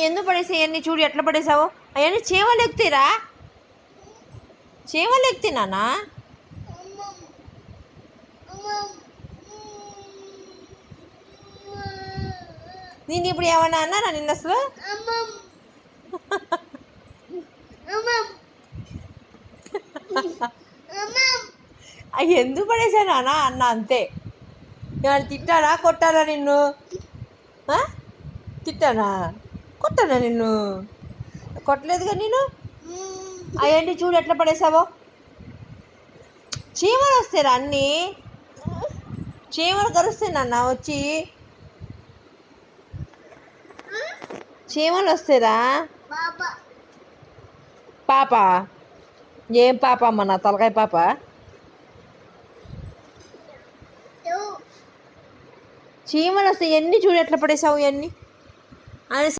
ఎందుకు పడేసావు ఇవన్నీ? చూడు ఎట్లా పడేసావు. అవన్నీ చీమలు ఎక్కుతాయిరా, చీమలు ఎక్కుతాయి నాన్న. నేను ఇప్పుడు ఏమన్నా అన్నానా నిన్న అసలు? అవి ఎందుకు పడేసాను అన్న అంతే. నేను తిట్టానా కొట్టానా నిన్ను? తిట్టానా కొట్టానా నిన్ను? కొట్టలేదుగా నేను. అవేంటి చూడు ఎట్లా పడేసావో. చీమలు వస్తాయిరా, అన్నీ చీమలు కరుస్తాయి నాన్న వచ్చి. చీమలు వస్తాయిరా. పాప ఏం పాప అమ్మ? నా తలకాయ పాప. చీమలు వస్తాయి, ఎన్ని చూడు ఎట్లా పడేసావు ఇవన్నీ.